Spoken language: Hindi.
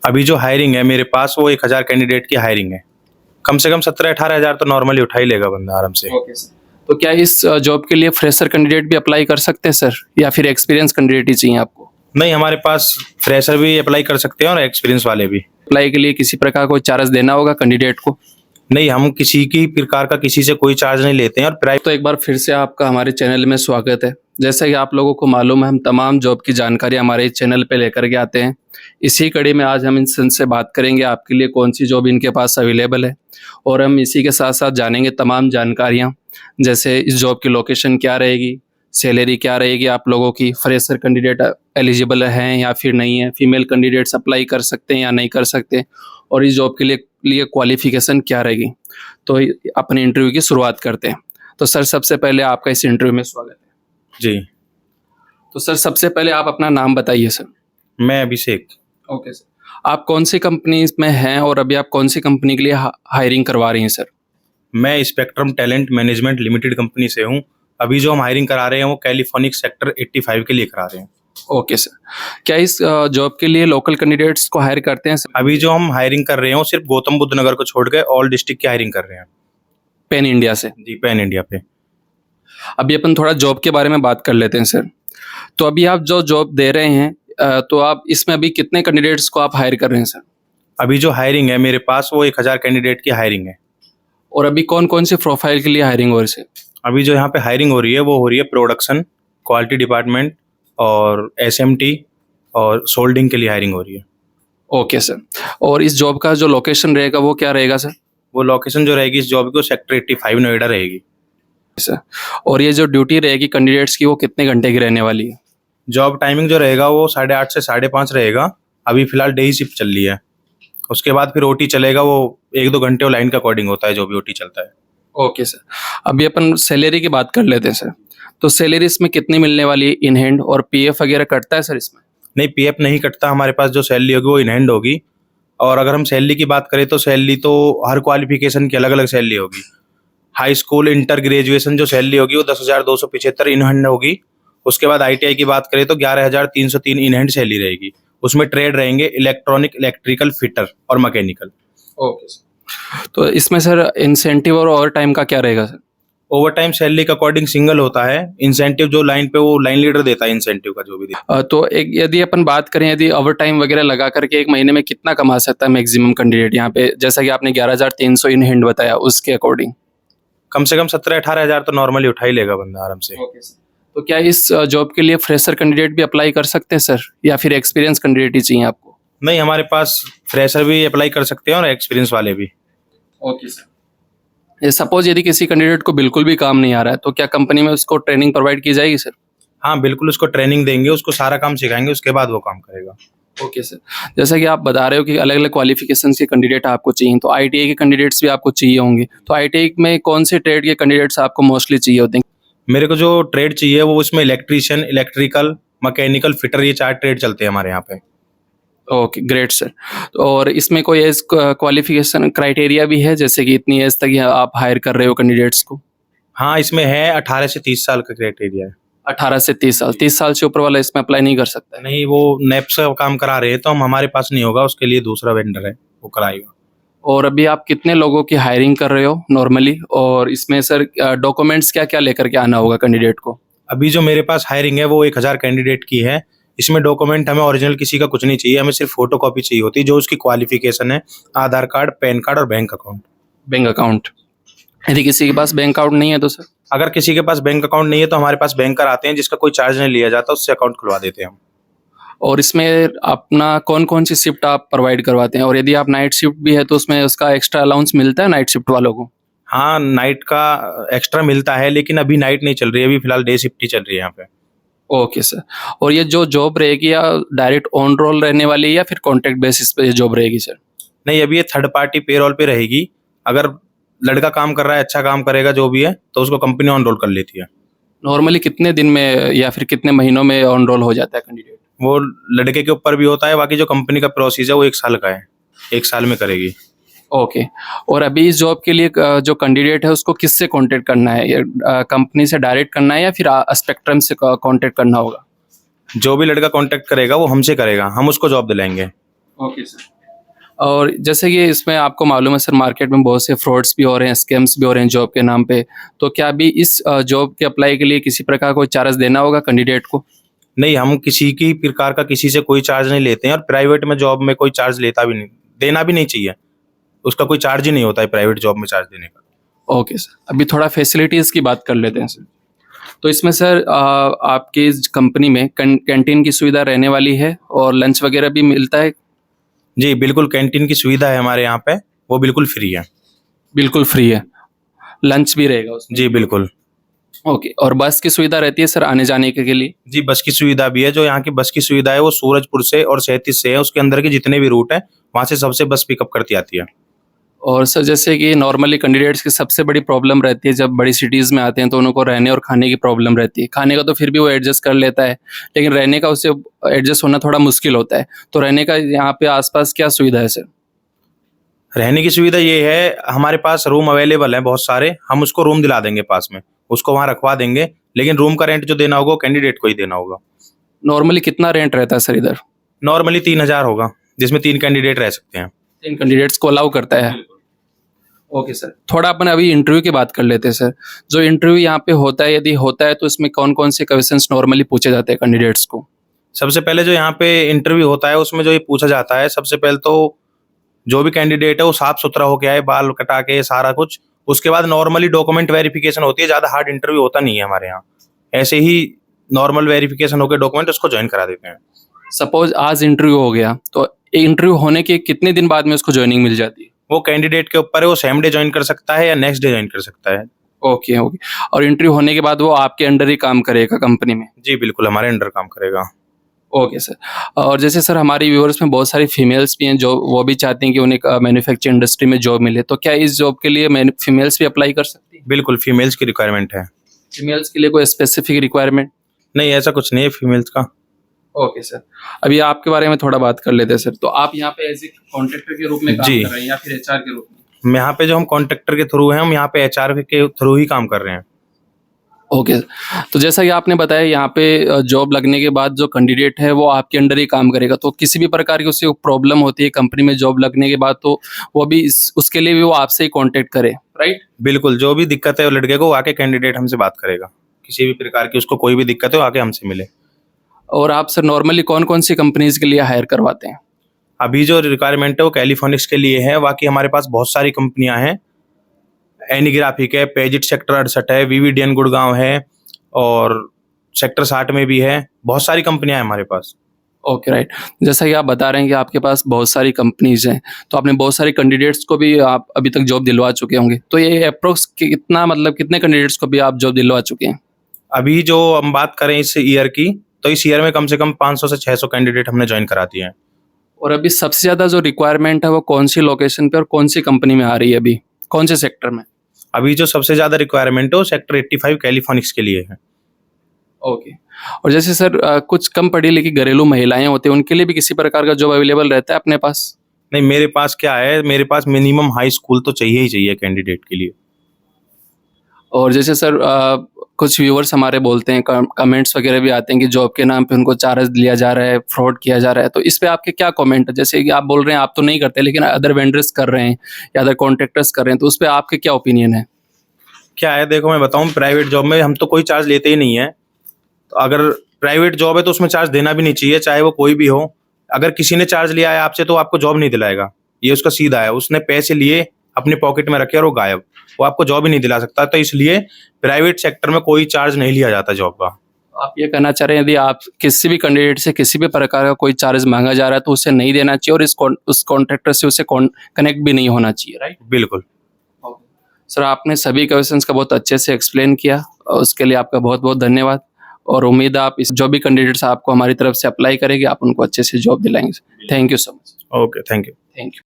अभी जो हायरिंग है मेरे पास वो 1000 कैंडिडेट की हायरिंग है। कम से कम 17-18 हज़ार तो नॉर्मली उठा ही लेगा बंदा आराम से। Okay sir. तो क्या इस जॉब के लिए फ्रेशर कैंडिडेट भी अप्लाई कर सकते हैं सर, या फिर एक्सपीरियंस कैंडिडेट ही चाहिए आपको? नहीं, हमारे पास फ्रेशर भी अप्लाई कर सकते हैं और एक्सपीरियंस वाले भी। अप्लाई के लिए किसी प्रकार कोई चार्ज देना होगा कैंडिडेट को? नहीं, हम किसी की प्रकार का किसी से कोई चार्ज नहीं लेते हैं और तो एक बार फिर से आपका हमारे चैनल में स्वागत है। जैसा कि आप लोगों को मालूम है, हम तमाम जॉब की जानकारी हमारे इस चैनल पे लेकर के आते हैं। इसी कड़ी में आज हम इनसे बात करेंगे आपके लिए कौन सी जॉब इनके पास अवेलेबल है, और हम इसी के साथ साथ जानेंगे तमाम जानकारियाँ, जैसे इस जॉब की लोकेशन क्या रहेगी, सैलरी क्या रहेगी आप लोगों की, फ्रेशर कैंडिडेट एलिजिबल हैं या फिर नहीं है, फीमेल कैंडिडेट्स अप्लाई कर सकते हैं या नहीं कर सकते, और इस जॉब के लिए क्वालिफिकेशन क्या रहेगी। तो अपने इंटरव्यू की शुरुआत करते हैं। तो सर, सबसे पहले आपका इस इंटरव्यू में स्वागत है। जी। तो सर, सबसे पहले आप अपना नाम बताइए सर। मैं अभिषेक। Okay sir. आप कौन सी कंपनी में हैं और अभी आप कौन सी कंपनी के लिए हायरिंग करवा रही हैं सर? मैं spectrum talent management limited company से हूँ। अभी जो हम हायरिंग करा रहे हैं वो कैलिफोर्निक सेक्टर 85 के लिए करा रहे हैं। Okay sir. क्या इस जॉब के लिए लोकल कैंडिडेट्स को हायर करते हैं सर? अभी जो हम हायरिंग कर रहे हैं वो सिर्फ गौतम बुद्ध नगर को छोड़ के ऑल डिस्ट्रिक्ट की हायरिंग कर रहे हैं। पैन इंडिया से? जी, पैन इंडिया पे। अभी अपन थोड़ा जॉब के बारे में बात कर लेते हैं सर। तो अभी आप जो जॉब दे रहे हैं, तो आप इसमें अभी कितने कैंडिडेट्स को आप हायर कर रहे हैं सर? अभी जो हायरिंग है मेरे पास वो 1000 कैंडिडेट की हायरिंग है। और अभी कौन कौन से प्रोफाइल के लिए हायरिंग हो रही है? अभी जो यहाँ पे हायरिंग हो रही है वो हो रही है प्रोडक्शन, क्वालिटी डिपार्टमेंट और एसएमटी और सोल्डिंग के लिए हायरिंग हो रही है। Okay sir. और इस जॉब का जो लोकेशन रहेगा वो क्या रहेगा सर? वो लोकेशन जो रहेगी इस जॉब की वो सेक्टर 85 नोएडा रहेगी। सर, और ये जो ड्यूटी रहेगी कैंडिडेट्स की वो कितने घंटे की रहने वाली है? जॉब टाइमिंग जो रहेगा वो 8:30 से 5:30 रहेगा। अभी फिलहाल डे ही शिफ्ट चल रही है। उसके बाद फिर ओटी चलेगा, वो 1-2 घंटे वो लाइन के अकॉर्डिंग होता है जो भी ओटी चलता है। Okay sir. अभी अपन सैलरी की बात कर लेते हैं सर। तो सैलरी इसमें कितनी मिलने वाली है इन हैंड, और पीएफ वगैरह कटता है सर इसमें? नहीं, पीएफ नहीं कटता। हमारे पास जो सैलरी होगी वो इन हैंड होगी। और अगर हम सैलरी की बात करें तो सैलरी तो हर क्वालिफिकेशन की अलग अलग सैलरी होगी। हाई स्कूल, इंटर, ग्रेजुएशन जो सैलरी होगी वो 10,275 इन हैंड होगी। उसके बाद आईटीआई की बात करें तो 11,303 इन हैंड सैलरी रहेगी। उसमें ट्रेड रहेंगे इलेक्ट्रॉनिक, इलेक्ट्रिकल, फिटर और मैकेनिकल। Okay sir. तो इसमें सर इंसेंटिव और ओवर टाइम का क्या रहेगा सर? ओवर टाइम सैलरी के अकॉर्डिंग सिंगल होता है। इंसेंटिव जो लाइन पे वो लाइन लीडर देता है इंसेंटिव का जो भी देता तो एक यदि अपन बात करें, यदि ओवर टाइम वगैरह लगा करके एक महीने में कितना कमा सकता है मैक्सिमम कैंडिडेट यहाँ पे, जैसा कि आपने 11,300 इन हैंड बताया, उसके अकॉर्डिंग? है। कम से कम 17-18 हज़ार तो नॉर्मली उठा ही लेगा बंदा आराम से। Okay sir. तो क्या इस जॉब के लिए फ्रेशर कैंडिडेट भी अप्लाई कर सकते हैं सर, या फिर एक्सपीरियंस कैंडिडेट ही चाहिए आपको? नहीं, हमारे पास फ्रेशर भी अप्लाई कर सकते हैं और एक्सपीरियंस वाले भी। Okay sir. सपोज यदि किसी कैंडिडेट को बिल्कुल भी काम नहीं आ रहा है, तो क्या कंपनी में उसको ट्रेनिंग प्रोवाइड की जाएगी सर? हाँ, बिल्कुल उसको ट्रेनिंग देंगे, उसको सारा काम सिखाएंगे, उसके बाद वो काम करेगा। Okay sir. जैसा कि आप बता रहे हो कि अलग अलग क्वालिफिकेशंस के कैंडिडेट आपको चाहिए, तो आईटीआई के कैंडिडेट्स भी आपको चाहिए होंगे। तो आईटीआई में कौन से ट्रेड के कैंडिडेट्स आपको मोस्टली चाहिए होते हैं? मेरे को जो ट्रेड चाहिए वो उसमें इलेक्ट्रीशियन, इलेक्ट्रिकल, मैकेनिकल, फिटर, ये 4 ट्रेड चलते हैं हमारे यहाँ पे। Okay, great sir. और इसमें कोई एज क्वालिफिकेशन क्राइटेरिया भी है, जैसे कि इतनी एज तक आप हायर कर रहे हो कैंडिडेट्स को? हाँ, इसमें है 18 से 30 साल का क्राइटेरिया है। 18 से 30 साल? 30 साल से ऊपर वाला इसमें अप्लाई नहीं कर सकता है? नहीं, वो नेप्स का काम करा रहे हैं तो हम हमारे पास नहीं होगा, उसके लिए दूसरा वेंडर है, वो कराएगा। और अभी आप कितने लोगों की हायरिंग कर रहे हो नॉर्मली, और इसमें सर डॉक्यूमेंट्स क्या क्या लेकर के आना होगा कैंडिडेट को? अभी जो मेरे पास हायरिंग है वो 1000 कैंडिडेट की है। इसमें डॉक्यूमेंट हमें ओरिजिनल किसी का कुछ नहीं चाहिए, हमें सिर्फ फोटो कॉपी चाहिए होती है, जो उसकी क्वालिफिकेशन है, आधार कार्ड, पैन कार्ड और बैंक अकाउंट। Bank account? यदि किसी के पास बैंक अकाउंट नहीं है तो सर? अगर किसी के पास बैंक अकाउंट नहीं है तो हमारे पास बैंकर आते हैं जिसका कोई चार्ज नहीं लिया जाता, उससे अकाउंट खुलवा देते हैं हम। और इसमें अपना कौन कौन सी शिफ्ट आप प्रोवाइड करवाते हैं, और यदि आप नाइट शिफ्ट भी है तो उसमें उसका एक्स्ट्रा अलाउंस मिलता है नाइट शिफ्ट वालों को? हाँ, नाइट का एक्स्ट्रा मिलता है, लेकिन अभी नाइट नहीं चल रही है, अभी फिलहाल डे शिफ्ट ही चल रही है यहाँ पे। Okay sir. और ये जो जॉब रहेगी, या डायरेक्ट ऑन रोल रहने वाली है या फिर कॉन्ट्रैक्ट बेसिस पे ये जॉब रहेगी सर? नहीं, अभी ये थर्ड पार्टी पेरोल पे रहेगी। अगर लड़का काम कर रहा है, अच्छा काम करेगा जो भी है, तो उसको कंपनी ऑन रोल कर लेती है। नॉर्मली कितने दिन में या फिर कितने महीनों में ऑन रोल हो जाता है कैंडिडेट? वो लड़के के ऊपर भी होता है, बाकी जो कंपनी का प्रोसीजर है वो 1 साल का है, 1 साल में करेगी। ओके। और अभी इस जॉब के लिए जो कैंडिडेट है उसको किससे कांटेक्ट करना है, कंपनी से डायरेक्ट करना है या फिर स्पेक्ट्रम से कांटेक्ट करना होगा? जो भी लड़का कांटेक्ट करेगा वो हमसे करेगा, हम उसको जॉब दिलाएंगे। Okay sir. और जैसे कि इसमें आपको मालूम है सर, मार्केट में बहुत से फ्रॉड्स भी हो रहे हैं, स्कैम्स भी हो रहे हैं जॉब के नाम पे। तो क्या अभी इस जॉब के अप्लाई के लिए किसी प्रकार कोई चार्ज देना होगा कैंडिडेट को? नहीं, हम किसी की प्रकार का किसी से कोई चार्ज नहीं लेते हैं और प्राइवेट में जॉब में कोई चार्ज लेता भी नहीं, देना भी नहीं चाहिए। उसका कोई चार्ज ही नहीं होता है प्राइवेट जॉब में चार्ज देने का। Okay sir. अभी थोड़ा फैसिलिटीज़ की बात कर लेते हैं सर। तो इसमें सर आपकी इस कंपनी में कैंटीन की सुविधा रहने वाली है और लंच वगैरह भी मिलता है? जी, बिल्कुल कैंटीन की सुविधा है हमारे यहाँ पे, वो बिल्कुल फ्री है। बिल्कुल फ्री है। लंच भी रहेगा उसमें? जी, बिल्कुल। ओके। और बस की सुविधा रहती है सर आने जाने के लिए? जी, बस की सुविधा भी है। जो यहाँ की बस की सुविधा है वो सूरजपुर से और 37 से है। उसके अंदर के जितने भी रूट हैं, वहाँ से सबसे बस पिकअप करती आती है। और सर जैसे कि नॉर्मली कैंडिडेट्स की सबसे बड़ी प्रॉब्लम रहती है, जब बड़ी सिटीज़ में आते हैं तो उनको रहने और खाने की प्रॉब्लम रहती है। खाने का तो फिर भी वो एडजस्ट कर लेता है, लेकिन रहने का उससे एडजस्ट होना थोड़ा मुश्किल होता है। तो रहने का यहाँ पे आसपास क्या सुविधा है सर? रहने की सुविधा ये है, हमारे पास रूम अवेलेबल हैं बहुत सारे। हम उसको रूम दिला देंगे पास में, उसको वहाँ रखवा देंगे। लेकिन रूम का रेंट जो देना होगा वो कैंडिडेट को ही देना होगा। नॉर्मली कितना रेंट रहता है सर इधर? नॉर्मली 3000 होगा, जिसमें 3 कैंडिडेट रह सकते हैं। 3 कैंडिडेट्स को अलाउ करता है? Okay sir. थोड़ा अपन अभी इंटरव्यू की बात कर लेते हैं सर। जो इंटरव्यू यहाँ पे होता है, यदि होता है तो इसमें कौन-कौन से क्वेश्चंस नॉर्मली पूछे जाते हैं कैंडिडेट्स को? सबसे पहले जो यहाँ पे इंटरव्यू होता है उसमें जो ये पूछा जाता है, सबसे पहले तो जो भी कैंडिडेट है वो साफ-सुथरा होके आए, बाल कटा के सारा कुछ। उसके बाद नॉर्मली डॉक्यूमेंट वेरिफिकेशन होती है, ज़्यादा हार्ड इंटरव्यू होता नहीं है हमारे यहाँ। ऐसे ही नॉर्मल वेरिफिकेशन होके डॉक्यूमेंट उसको जॉइन करा देते हैं। सपोज आज इंटरव्यू हो गया, तो इंटरव्यू होने के कितने दिन बाद में उसको जॉइनिंग मिल जाती है? वो कैंडिडेट के ऊपर है, वो सेम डे जॉइन कर सकता है या नेक्स्ट डे जॉइन कर सकता है। Okay, okay. और इंटरव्यू होने के बाद वो आपके अंडर ही काम करेगा कंपनी में? जी, बिल्कुल हमारे अंडर काम करेगा। Okay sir. और जैसे सर हमारी व्यूअर्स में बहुत सारी फीमेल्स भी हैं जो वो भी चाहती हैं कि उन्हें मैन्युफैक्चरिंग इंडस्ट्री में जॉब मिले, तो क्या इस जॉब के लिए फीमेल्स भी अप्लाई कर सकती हैं? बिल्कुल फीमेल्स की रिक्वायरमेंट है। फीमेल्स के लिए कोई स्पेसिफिक रिक्वायरमेंट? नहीं, ऐसा कुछ नहीं है फीमेल्स का। Okay sir. अभी आपके बारे में थोड़ा बात कर लेते हैं सर। तो आप यहाँ पे एज ए कॉन्ट्रैक्टर के रूप में काम जी। कर रहे हैं या फिर एचआर के रूप में? यहाँ पे जो हम कॉन्ट्रैक्टर के थ्रू हैं, हम यहाँ पे एचआर के थ्रू ही काम कर रहे हैं। ओके। तो जैसा कि आपने बताया यहाँ पे जॉब लगने के बाद जो कैंडिडेट है वो आपके अंडर ही काम करेगा, तो किसी भी प्रकार की उसे प्रॉब्लम होती है कंपनी में जॉब लगने के बाद, तो वो भी उसके लिए भी वो आपसे ही कांटेक्ट करे, राइट? बिल्कुल, जो भी दिक्कत है वो लड़के को, वो आके कैंडिडेट हमसे बात करेगा। किसी भी प्रकार की उसको कोई भी दिक्कत है वो आके हमसे मिले। और आप सर नॉर्मली कौन कौन सी कंपनीज के लिए हायर करवाते हैं? अभी जो रिक्वायरमेंट है वो कैलिफोनिक्स के लिए है। बाकी हमारे पास बहुत सारी कंपनियां हैं। एनीग्राफिक है, पेजिट सेक्टर 68 है, वीवीडीएन गुड़गांव है और सेक्टर 60 में भी है। बहुत सारी कंपनियां हैं हमारे पास। Okay, right. जैसा कि आप बता रहे हैं कि आपके पास बहुत सारी कंपनीज हैं, तो आपने बहुत सारे कैंडिडेट्स को भी आप अभी तक जॉब दिलवा चुके होंगे, तो ये अप्रोक्स कितना, मतलब कितने कैंडिडेट्स को भी आप जॉब दिलवा चुके हैं? अभी जो हम बात करें इस ईयर की, तो इस ईयर में कम से कम 500 से 600 कैंडिडेट हमने ज्वाइन करा दिए हैं। और अभी सबसे ज़्यादा जो रिक्वायरमेंट है वो कौन सी लोकेशन पे और कौन सी कंपनी में आ रही है अभी, कौन से सेक्टर में? अभी जो सबसे ज़्यादा रिक्वायरमेंट है वो सेक्टर 85 कैलिफोनिक्स के लिए है। ओके। और जैसे सर कुछ कम पढ़ी लिखी घरेलू महिलाएं होती हैं, उनके लिए भी किसी प्रकार का जॉब अवेलेबल रहता है अपने पास? नहीं, मेरे पास क्या है, मेरे पास मिनिमम हाई स्कूल तो चाहिए ही चाहिए कैंडिडेट के लिए। और जैसे सर कुछ व्यूअर्स हमारे बोलते हैं, कमेंट्स वगैरह भी आते हैं कि जॉब के नाम पे उनको चार्ज लिया जा रहा है, फ्रॉड किया जा रहा है, तो इस पे आपके क्या कमेंट है? जैसे कि आप बोल रहे हैं आप तो नहीं करते, लेकिन अदर वेंडर्स कर रहे हैं या अदर कॉन्ट्रैक्टर्स कर रहे हैं, तो उस पे आपके क्या ओपिनियन है? क्या है, देखो मैं बताऊं, प्राइवेट जॉब में हम तो कोई चार्ज लेते ही नहीं है। तो अगर प्राइवेट जॉब है तो उसमें चार्ज देना भी नहीं चाहिए, चाहे वो कोई भी हो। अगर किसी ने चार्ज लिया है आपसे तो आपको जॉब नहीं दिलाएगा, ये उसका सीधा है। उसने पैसे लिए, अपने पॉकेट में रखे और वो गायब, वो आपको जॉब ही नहीं दिला सकता। तो इसलिए प्राइवेट सेक्टर में कोई चार्ज नहीं लिया जाता जॉब का। आप ये कहना चाह रहे हैं यदि आप किसी भी कैंडिडेट से किसी भी प्रकार का कोई चार्ज मांगा जा रहा है तो उसे नहीं देना चाहिए और उस कॉन्ट्रैक्टर से उसे कनेक्ट भी नहीं होना चाहिए, राइट? बिल्कुल। सर आपने सभी क्वेश्चंस का बहुत अच्छे से एक्सप्लेन किया और उसके लिए आपका बहुत बहुत धन्यवाद। और उम्मीद है आप इस जो भी कैंडिडेट्स आपको हमारी तरफ से अप्लाई करेंगे आप उनको अच्छे से जॉब दिलाएंगे। Thank you so much. Okay, thank you. Thank you.